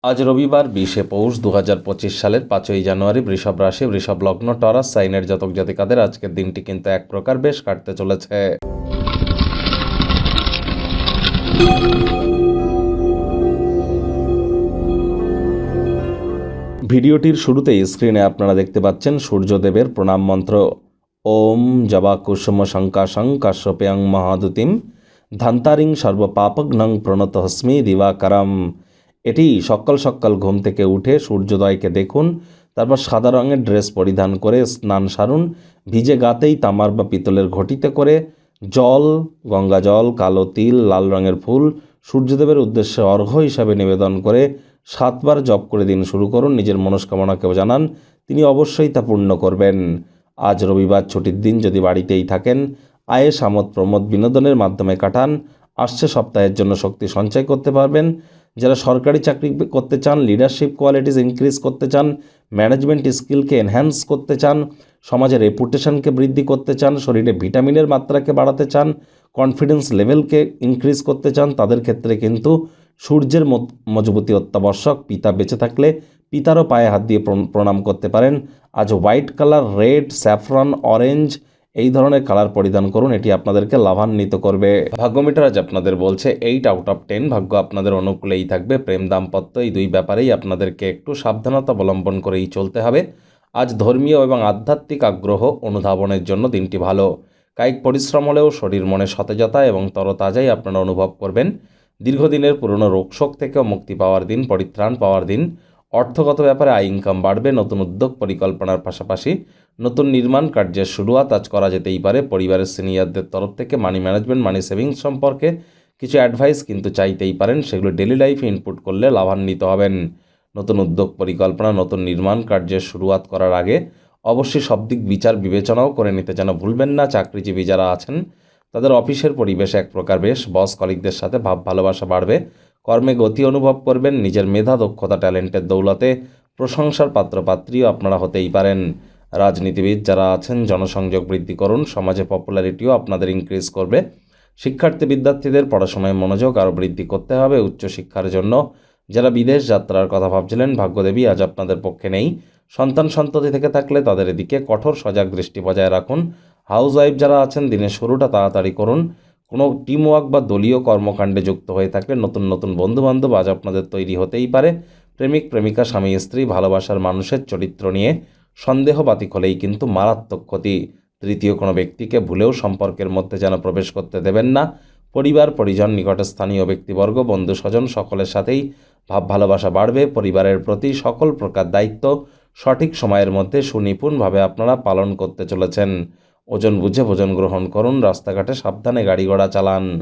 আজ রবিবার 20শে পৌষ 2025 সালের 5ই জানুয়ারি বৃষভ রাশি বৃষভ লগ্ন টরাস সাইনের জাতক জাতিকাদের আজকের দিনটি কিন্তু এক প্রকার বেশ কাটতে চলেছে। ভিডিওটির শুরুতেই স্ক্রিনে আপনারা দেখতে পাচ্ছেন সূর্যদেবের প্রণাম মন্ত্র ওম জবা কুসুম শঙ্কাশং কাশ্যপেয়ং মহাদুতিম ধান্তারিং সর্বপাপঘ্নং প্রণতহস্মি দিবাকরম। এটি সকাল সকাল ঘুম থেকে উঠে সূর্যোদয়কে দেখুন, তারপর সাদা রঙের ড্রেস পরিধান করে স্নান সারুন। ভিজে গাতেই তামার বা পিতলের ঘটিতে করে জল, গঙ্গা জল, কালো তিল, লাল রঙের ফুল সূর্যদেবের উদ্দেশ্যে অর্ঘ্য হিসাবে নিবেদন করে 7 বার জপ করে দিন শুরু করুন। নিজের মনস্কামনাকেও জানান, তিনি অবশ্যই তা পূর্ণ করবেন। আজ রবিবার ছুটির দিন, যদি বাড়িতেই থাকেন আয়েস আমোদ প্রমোদ বিনোদনের মাধ্যমে কাটান। আসছে সপ্তাহের জন্য শক্তি সঞ্চয় করতে পারবেন। যারা সরকারি চাকরি করতে চান, লিডারশিপ কোয়ালিটিস ইনক্রিজ করতে চান, ম্যানেজমেন্ট স্কিলকে এনহ্যান্স করতে চান, সমাজের রেপুটেশনকে বৃদ্ধি করতে চান, শরীরে ভিটামিনের মাত্রাকে বাড়াতে চান, কনফিডেন্স লেভেলকে ইনক্রিজ করতে চান, তাদের ক্ষেত্রে কিন্তু সূর্যের মজবুতি অত্যাবশ্যক। পিতা বেঁচে থাকলে পিতারও পায়ে হাত দিয়ে প্রণাম করতে পারেন। আজ white colour, red, saffron, orange এই ধরনের কালার পরিধান করুন, এটি আপনাদেরকে লাভান্বিত করবে। ভাগ্যমিটার আজ আপনাদের বলছে 8 আউট অফ 10, ভাগ্য আপনাদের অনুকূলেই থাকবে। প্রেম দাম্পত্য এই দুই ব্যাপারেই আপনাদেরকে একটু সাবধানতা অবলম্বন করেই চলতে হবে। আজ ধর্মীয় এবং আধ্যাত্মিক আগ্রহ অনুধাবনের জন্য দিনটি ভালো। কায়িক পরিশ্রম হলেও শরীর মনে সতেজতা এবং তরতাজাই আপনারা অনুভব করবেন। দীর্ঘদিনের পুরনো রোগশোক থেকেও মুক্তি পাওয়ার দিন, পরিত্রাণ পাওয়ার দিন। অর্থগত ব্যাপারে আয় ইনকাম বাড়বে। নতুন উদ্যোগ পরিকল্পনার পাশাপাশি নতুন নির্মাণ কার্যের শুরুয়াত আজ করা যেতেই পারে। পরিবারের সিনিয়রদের তরফ থেকে মানি ম্যানেজমেন্ট, মানি সেভিংস সম্পর্কে কিছু অ্যাডভাইস কিন্তু চাইতেই পারেন, সেগুলো ডেলি লাইফে ইনপুট করলে লাভান্বিত হবেন। নতুন উদ্যোগ পরিকল্পনা, নতুন নির্মাণ কার্যের শুরুয়াত করার আগে অবশ্যই সব দিক বিচার বিবেচনাও করে নিতে যেন ভুলবেন না। চাকরিজীবী যারা আছেন তাদের অফিসের পরিবেশ এক প্রকার বেশ, বস কলিগদের সাথে ভাব ভালোবাসা বাড়বে। কর্মে গতি অনুভব করবেন। নিজের মেধা, দক্ষতা, ট্যালেন্টের দৌলতে প্রশংসার পাত্রপাত্রীও আপনারা হতেই পারেন। রাজনীতিবিদ যারা আছেন জনসংযোগ বৃদ্ধি করুন, সমাজে পপুলারিটিও আপনাদের ইনক্রিজ করবে। শিক্ষার্থী বিদ্যার্থীদের পড়াশোনায় মনোযোগ আরও বৃদ্ধি করতে হবে। উচ্চশিক্ষার জন্য যারা বিদেশ যাত্রার কথা ভাবছিলেন, ভাগ্যদেবী আজ আপনাদের পক্ষে নেই। সন্তান সন্ততি থেকে থাকলে তাদের এদিকে কঠোর সজাগ দৃষ্টি বজায় রাখুন। হাউসওয়াইফ যারা আছেন দিনের শুরুটা তাড়াতাড়ি করুন। কোনো টিম ওয়ার্ক বা দলীয় কর্মকাণ্ডে যুক্ত হয়ে থাকলে নতুন নতুন বন্ধুবান্ধব আজ আপনাদের তৈরি হতেই পারে। প্রেমিক প্রেমিকা, স্বামী স্ত্রী, ভালোবাসার মানুষের চরিত্র নিয়ে সন্দেহবাতিক হলেই কিন্তু মারাত্মক ক্ষতি। তৃতীয় কোনো ব্যক্তিকে ভুলেও সম্পর্কের মধ্যে যেন প্রবেশ করতে দেবেন না। পরিবার পরিজন, নিকটে স্থানীয় ব্যক্তিবর্গ, বন্ধু স্বজন সকলের সাথেই ভাব ভালোবাসা বাড়বে। পরিবারের প্রতি সকল প্রকার দায়িত্ব সঠিক সময়ের মধ্যে সুনিপুণভাবে আপনারা পালন করতে চলেছেন। ওজন বুঝে ভোজন গ্রহণ করুন। রাস্তাঘাটে সাবধানে গাড়ি ঘোড়া চালান।